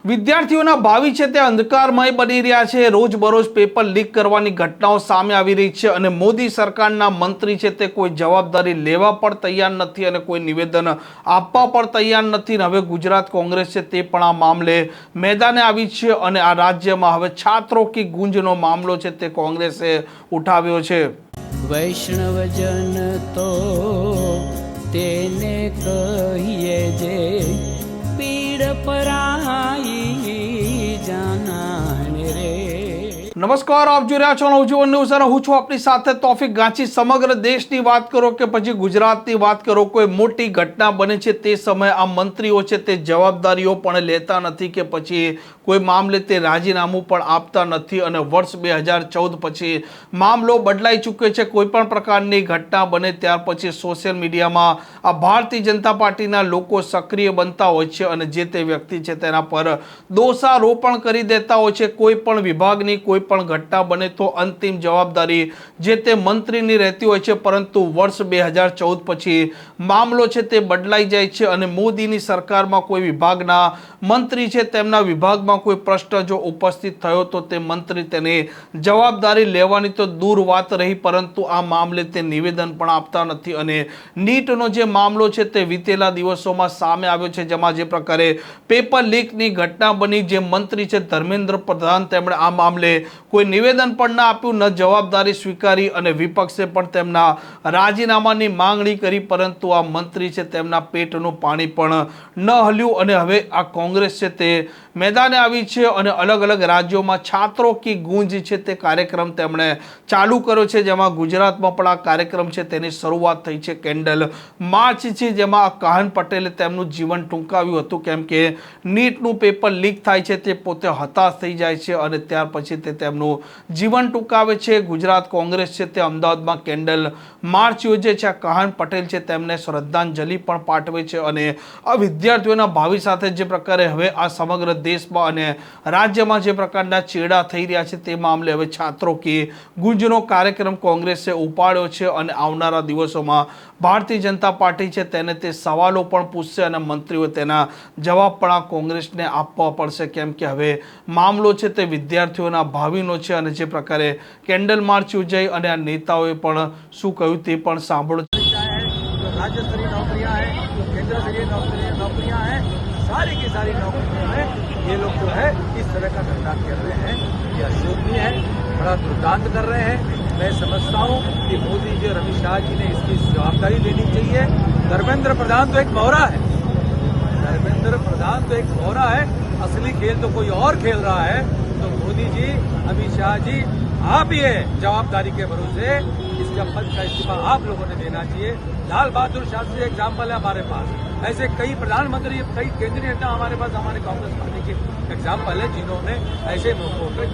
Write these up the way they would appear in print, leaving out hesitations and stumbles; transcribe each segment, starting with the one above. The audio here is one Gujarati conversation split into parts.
વિદ્યાર્થીઓના ભાવિ છે તે અંધકારમય બની રહ્યા છે। રોજબરોજ પેપર લીક કરવાની ઘટનાઓ સામે આવી રહી છે અને મોદી સરકારના મંત્રી છે તે કોઈ જવાબદારી લેવા પણ તૈયાર નથી અને કોઈ નિવેદન આપવા પણ તૈયાર નથી। હવે ગુજરાત કોંગ્રેસ છે તે પણ આ મામલે મેદાને આવી છે અને આ રાજ્યમાં હવે છાત્રો કી ગુંજનો મામલો છે તે કોંગ્રેસે ઉઠાવ્યો છે। વૈષ્ણવજન તો તેને કહીએ જે પીડ પરાઈ જાનાને રે। નમસ્કાર, આપ જોઈ રહ્યા છો નવજીવન ન્યૂઝ અને હું છું આપની સાથે તોફિક ગાંચી। સમગ્ર દેશની વાત કરો કે પછી ગુજરાતની વાત કરો, કોઈ મોટી ઘટના બને છે તે સમયે આ મંત્રીઓ છે તે જવાબદારીઓ પણ લેતા નથી કે પછી કોઈ મામલે તે રાજીનામું પણ આપતા નથી અને વર્ષ 2014 પછી મામલો બદલાઈ ચૂક્યો છે। કોઈ પણ પ્રકારની ઘટના બને ત્યાર પછી સોશિયલ મીડિયામાં આ ભારતીય જનતા પાર્ટીના લોકો સક્રિય બનતા હોય છે અને જે તે વ્યક્તિ છે તેના પર દોષારોપણ કરી દેતા હોય છે। કોઈ પણ વિભાગની કોઈ પણ ઘટના બને તો અંતિમ જવાબદારી જે તે મંત્રીની રહેતી હોય છે, પરંતુ વર્ષ 2014 પછી મામલો છે તે બદલાઈ જાય છે અને મોદીની સરકારમાં કોઈ વિભાગના મંત્રી છે તેમના વિભાગમાં કોઈ પ્રશ્ન જો ઉપસ્થિત થયો તો તે મંત્રી તેની જવાબદારી લેવાની તો દૂર વાત રહી, પરંતુ આ મામલે તે નિવેદન પણ આપતા નથી અને નીટનો જે મામલો છે તે વીતેલા દિવસોમાં સામે આવ્યો છે, જેમાં જે પ્રકારે પેપર લીકની ઘટના બની, જે મંત્રી છે ધર્મેન્દ્ર પ્રધાન તેમણે આ મામલે કોઈ નિવેદન પણ ના આપ્યું, ન જવાબદારી સ્વીકારી અને વિપક્ષે પણ તેમના રાજીનામાની માંગણી કરી, પરંતુ આ મંત્રી છે તેમના પેટનું પાણી પણ ન હલ્યું અને હવે આ કોંગ્રેસ છે તે મેદાને આવી છે અને અલગ અલગ રાજ્યોમાં છાત્રો કી ગુંજ છે તે કાર્યક્રમ તેમણે ચાલુ કર્યો છે, જેમાં ગુજરાતમાં પણ આ કાર્યક્રમ છે તેની શરૂઆત થઈ છે। કેન્ડલ માર્ચ છે, જેમાં કાહન પટેલે તેમનું જીવન ટૂંકાવ્યું હતું, કેમ કે નીટનું પેપર લીક થાય છે તે પોતે હતાશ થઈ જાય છે અને ત્યાર પછી તે તેમનું જીવન ટૂંકાવે છે। ગુજરાત કોંગ્રેસ છે તે અમદાવાદમાં કેન્ડલ માર્ચ યોજે છે, કાહન પટેલ છે તેમને શ્રદ્ધાંજલિ પણ પાઠવે છે અને આ વિદ્યાર્થીઓના ભાવિ સાથે જે પ્રકારે હવે આ સમગ્ર દેશમાં અને રાજ્યમાં જે પ્રકારના ચેડા થઈ રહ્યા છે તે મામલે હવે છાત્રો કી ગુંજનો કાર્યક્રમ કોંગ્રેસે ઉપાડ્યો છે અને આવનારા દિવસોમાં ભારતીય જનતા પાર્ટી છે તેને તે સવાલો પણ પૂછશે અને મંત્રીઓ તેના જવાબ પણ આ કોંગ્રેસને આપવા પડશે, કેમ કે હવે મામલો છે તે વિદ્યાર્થીઓના ભાવિનો છે અને જે પ્રકારે કેન્ડલ માર્ચ યોજાઈ અને આ નેતાઓએ પણ શું કહ્યું તે પણ સાંભળો। राज्य स्तरीय नौकरियां हैं, केंद्र स्तरीय नौकरियां हैं, सारी की सारी नौकरियां हैं। ये लोग जो है इस तरह का धंधा कर रहे हैं, ये अशोभनीय है, बड़ा दुर्दांत कर रहे हैं। मैं समझता हूँ कि मोदी जी और अमित शाह जी ने इसकी जवाबदारी लेनी चाहिए। धर्मेंद्र प्रधान तो एक भौरा है, धर्मेंद्र प्रधान तो एक भौरा है, असली खेल तो कोई और खेल रहा है। तो मोदी जी, अमित शाह जी, आप ये जवाबदारी के भरोसे इसका पद का इस्तीफा आप लोगों ने देना चाहिए। लाल बहादुर शास्त्री एग्जाम्पल है हमारे पास, ऐसे कई प्रधानमंत्री, कई केंद्रीय नेता हमारे पास, हमारे कांग्रेस पार्टी के एग्जाम्पल है जिन्होंने ऐसे मौकों पर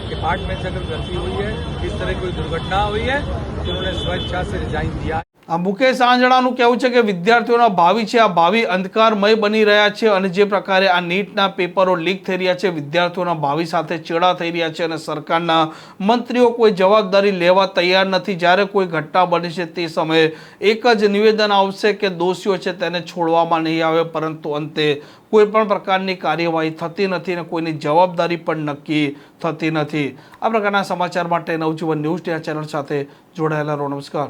डिपार्टमेंट से अगर गलती हुई है, इस तरह कोई दुर्घटना हुई है तो उन्होंने स्वेच्छा से रिजाइन दिया। આ મુકેશ આંજણાનું કહેવું છે કે વિદ્યાર્થીઓના ભાવિ છે આ ભાવિ અંધકારમય બની રહ્યા છે અને જે પ્રકારે આ નીટના પેપરો લીક થઈ રહ્યા છે, વિદ્યાર્થીઓના ભાવિ સાથે ચેડા થઈ રહ્યા છે અને સરકારના મંત્રીઓ કોઈ જવાબદારી લેવા તૈયાર નથી। જ્યારે કોઈ ઘટના બની છે તે સમયે એક જ નિવેદન આવશે કે દોષીઓ છે તેને છોડવામાં નહીં આવે, પરંતુ અંતે કોઈ પણ પ્રકારની કાર્યવાહી થતી નથી અને કોઈની જવાબદારી પણ નક્કી થતી નથી। આ પ્રકારના સમાચાર માટે નવજીવન ન્યૂઝ ચેનલ સાથે જોડાયેલા રહો। નમસ્કાર।